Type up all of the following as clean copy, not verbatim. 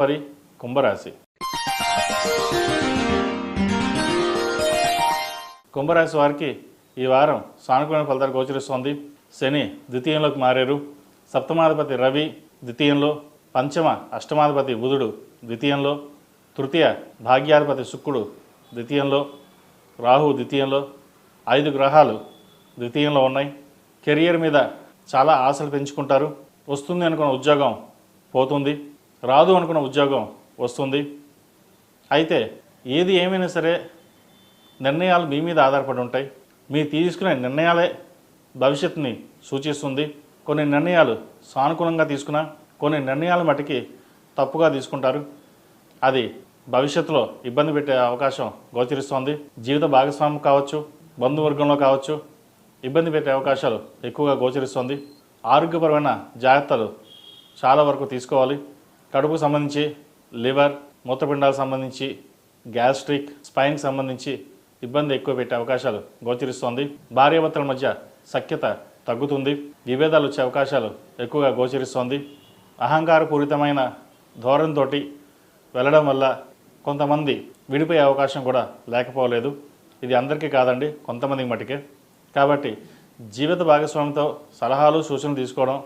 మరి కుంభరాశి. కుంభరాశి వారికి ఈ వారం సానుకూల ఫలితాలు గోచరిస్తోంది. శని ద్వితీయంలోకి మారారు. సప్తమాధిపతి రవి ద్వితీయంలో, పంచమ అష్టమాధిపతి బుధుడు ద్వితీయంలో, తృతీయ భాగ్యాధిపతి శుక్రుడు ద్వితీయంలో, రాహు ద్వితీయంలో, 5 గ్రహాలు ద్వితీయంలో ఉన్నాయి. కెరియర్ మీద చాలా ఆశలు పెంచుకుంటారు. వస్తుంది అనుకున్న ఉద్యోగం పోతుంది, రాదు అనుకున్న ఉద్యోగం వస్తుంది. అయితే ఏది ఏమైనా సరే నిర్ణయాలు మీ మీద ఆధారపడి ఉంటాయి. మీరు తీసుకునే నిర్ణయాలే భవిష్యత్తుని సూచిస్తుంది. కొన్ని నిర్ణయాలు సానుకూలంగా తీసుకున్నా, కొన్ని నిర్ణయాల మటుకి తప్పుగా తీసుకుంటారు. అది భవిష్యత్తులో ఇబ్బంది పెట్టే అవకాశం గోచరిస్తోంది. జీవిత భాగస్వామి కావచ్చు, బంధువర్గంలో కావచ్చు, ఇబ్బంది పెట్టే అవకాశాలు ఎక్కువగా గోచరిస్తోంది. ఆరోగ్యపరమైన జాగ్రత్తలు చాలా వరకు తీసుకోవాలి. కడుపుకు సంబంధించి, లివర్, మూత్రపిండాలకు సంబంధించి, గ్యాస్ట్రిక్, స్పైన్కి సంబంధించి ఇబ్బంది ఎక్కువ పెట్టే అవకాశాలు గోచరిస్తోంది. భార్యాభర్తల మధ్య సఖ్యత తగ్గుతుంది. విభేదాలు వచ్చే అవకాశాలు ఎక్కువగా గోచరిస్తోంది. అహంకారపూరితమైన ధోరణితో వెళ్ళడం వల్ల కొంతమంది విడిపోయే అవకాశం కూడా లేకపోలేదు. ఇది అందరికీ కాదండి, కొంతమందికి మటుకే. కాబట్టి జీవిత భాగస్వామితో సలహాలు సూచనలు తీసుకోవడం,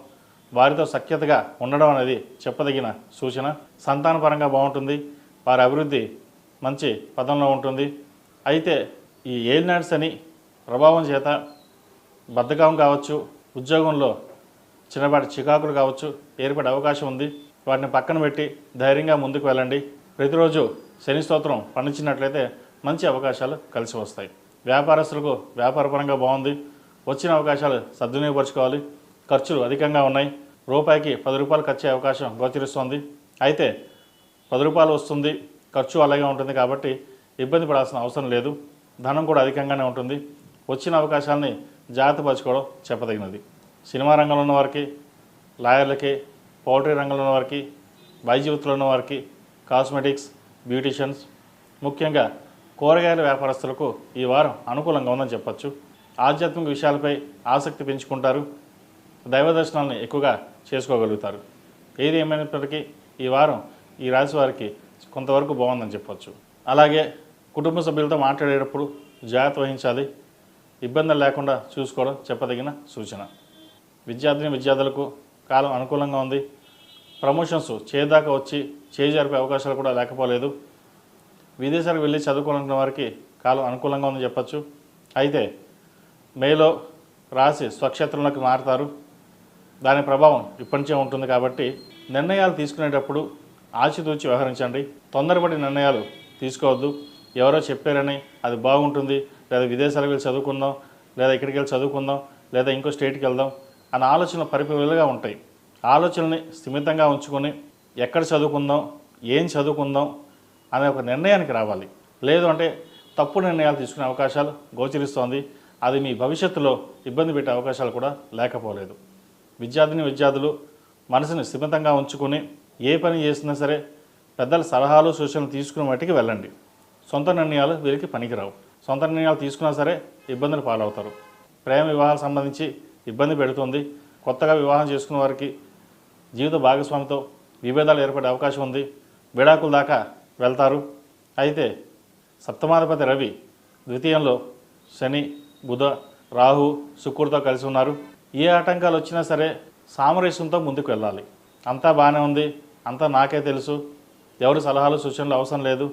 వారితో సఖ్యతగా ఉండడం అనేది చెప్పదగిన సూచన. సంతానపరంగా బాగుంటుంది. వారి అభివృద్ధి మంచి పదంలో ఉంటుంది. అయితే ఈ ఏలినాడ్స్ అని ప్రభావం చేత బద్ధకం కావచ్చు, ఉద్యోగంలో చిన్నపాటి చికాకులు కావచ్చు ఏర్పడే అవకాశం ఉంది. వాటిని పక్కన పెట్టి ధైర్యంగా ముందుకు వెళ్ళండి. ప్రతిరోజు శని స్తోత్రం పండించినట్లయితే మంచి అవకాశాలు కలిసి వస్తాయి. వ్యాపారస్తులకు వ్యాపారపరంగా బాగుంది. వచ్చిన అవకాశాలు సద్వినియోగపరచుకోవాలి. ఖర్చులు అధికంగా ఉన్నాయి. రూపాయికి 10 రూపాయలు ఖర్చు అయ్యే అవకాశం గోచరిస్తోంది. అయితే 10 రూపాయలు వస్తుంది, ఖర్చు అలాగే ఉంటుంది. కాబట్టి ఇబ్బంది పడాల్సిన అవసరం లేదు. ధనం కూడా అధికంగానే ఉంటుంది. వచ్చిన అవకాశాలని జాగ్రత్తపరచుకోవడం చెప్పదగినది. సినిమా రంగంలో ఉన్న వారికి, లాయర్లకి, పౌల్ట్రీ రంగంలో ఉన్న వారికి, వైద్య వృత్తిలో ఉన్న వారికి, కాస్మెటిక్స్, బ్యూటిషియన్స్, ముఖ్యంగా కూరగాయల వ్యాపారస్తులకు ఈ వారం అనుకూలంగా ఉందని చెప్పచ్చు. ఆధ్యాత్మిక విషయాలపై ఆసక్తి పెంచుకుంటారు. దైవ దర్శనాలను ఎక్కువగా చేసుకోగలుగుతారు. ఏది ఏమైనప్పటికీ ఈ వారం ఈ రాశి వారికి కొంతవరకు బాగుందని చెప్పచ్చు. అలాగే కుటుంబ సభ్యులతో మాట్లాడేటప్పుడు జాగ్రత్త వహించాలి. ఇబ్బందులు లేకుండా చూసుకోవడం చెప్పదగిన సూచన. విద్యార్థులకు కాలం అనుకూలంగా ఉంది. ప్రమోషన్స్ చేదాకా వచ్చి చేజారిపే అవకాశాలు కూడా లేకపోలేదు. విదేశాలకు వెళ్ళి చదువుకోవాలనుకున్న వారికి కాలం అనుకూలంగా ఉందని చెప్పచ్చు. అయితే మేలో రాశి స్వక్షేత్రంలోకి మారుతారు. దాని ప్రభావం ఇప్పటి నుంచే ఉంటుంది. కాబట్టి నిర్ణయాలు తీసుకునేటప్పుడు ఆచితూచి వ్యవహరించండి. తొందరపడి నిర్ణయాలు తీసుకోవద్దు. ఎవరో చెప్పారని అది బాగుంటుంది, లేదా విదేశాలకు వెళ్ళి చదువుకుందాం, లేదా ఇక్కడికి వెళ్ళి చదువుకుందాం, లేదా ఇంకో స్టేట్కి వెళ్దాం అన్న ఆలోచనలు పరిపూర్ణంగా ఉంటాయి. ఆలోచనల్ని స్థిమితంగా ఉంచుకొని ఎక్కడ చదువుకుందాం, ఏం చదువుకుందాం అనే ఒక నిర్ణయానికి రావాలి. లేదు అంటే తప్పు నిర్ణయాలు తీసుకునే అవకాశాలు గోచరిస్తోంది. అది మీ భవిష్యత్తులో ఇబ్బంది పెట్టే అవకాశాలు కూడా లేకపోలేదు. విద్యార్థులు మనసుని స్థిమితంగా ఉంచుకొని ఏ పని చేసినా సరే పెద్దల సలహాలు సూచనలు తీసుకునే వాటికి వెళ్ళండి. సొంత నిర్ణయాలు వీరికి పనికిరావు. సొంత నిర్ణయాలు తీసుకున్నా సరే ఇబ్బందులు పాలవుతారు. ప్రేమ వివాహాలకు సంబంధించి ఇబ్బంది పెడుతుంది. కొత్తగా వివాహం చేసుకున్న వారికి జీవిత భాగస్వామితో విభేదాలు ఏర్పడే అవకాశం ఉంది. విడాకుల దాకా వెళ్తారు. అయితే సప్తమాధిపతి రవి ద్వితీయంలో, శని, బుధ, రాహు, శుక్రుడితో కలిసి ఉన్నారు. ఏ ఆటంకాలు వచ్చినా సరే సామరస్యంతో ముందుకు వెళ్ళాలి. అంతా బాగానే ఉంది, అంతా నాకే తెలుసు, ఎవరు సలహాలు సూచనలు అవసరం లేదు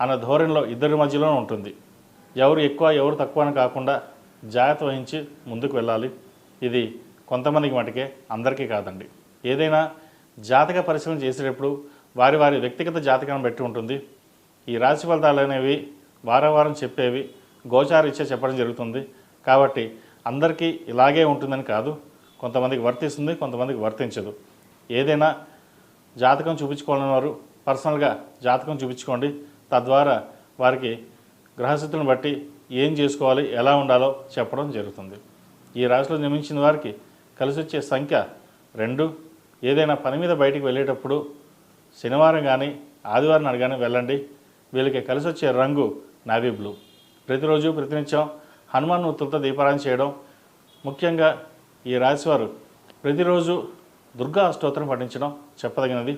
అన్న ధోరణిలో ఇద్దరి మధ్యలోనే ఉంటుంది. ఎవరు ఎక్కువ ఎవరు తక్కువ అని కాకుండా జాగ్రత్త వహించి ముందుకు వెళ్ళాలి. ఇది కొంతమందికి మటుకే, అందరికీ కాదండి. ఏదైనా జాతక పరిశీలన చేసేటప్పుడు వారి వ్యక్తిగత జాతకాన్ని బట్టి ఉంటుంది. ఈ రాశి ఫలితాలు అనేవి వారం చెప్పేవి గోచారీత్యా చెప్పడం జరుగుతుంది. కాబట్టి అందరికీ ఇలాగే ఉంటుందని కాదు. కొంతమందికి వర్తిస్తుంది, కొంతమందికి వర్తించదు. ఏదైనా జాతకం చూపించుకోవాలని వారు పర్సనల్గా జాతకం చూపించుకోండి. తద్వారా వారికి గ్రహస్థితులను బట్టి ఏం చేసుకోవాలి, ఎలా ఉండాలో చెప్పడం జరుగుతుంది. ఈ రాశిలో జన్మించిన వారికి కలిసి వచ్చే సంఖ్య 2. ఏదైనా పని మీద బయటికి వెళ్ళేటప్పుడు శనివారం కానీ ఆదివారం నాడు కానీ వెళ్ళండి. వీళ్ళకి కలిసి వచ్చే రంగు నావీ బ్లూ. ప్రతిరోజు ప్రతినిత్యం హనుమాన్ ఉత్తులతో దీపారాధన చేయడం. ముఖ్యంగా ఈ రాశివారు ప్రతిరోజు దుర్గా అష్టోత్తరం పఠించడం చెప్పదగినది.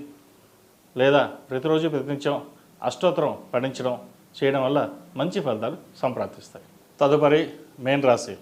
లేదా ప్రతిరోజు ప్రతినిత్యం అష్టోత్తరం పఠించడం చేయడం వల్ల మంచి ఫలితాలు సంప్రాప్తిస్తాయి. తదుపరి మేన్ రాశి.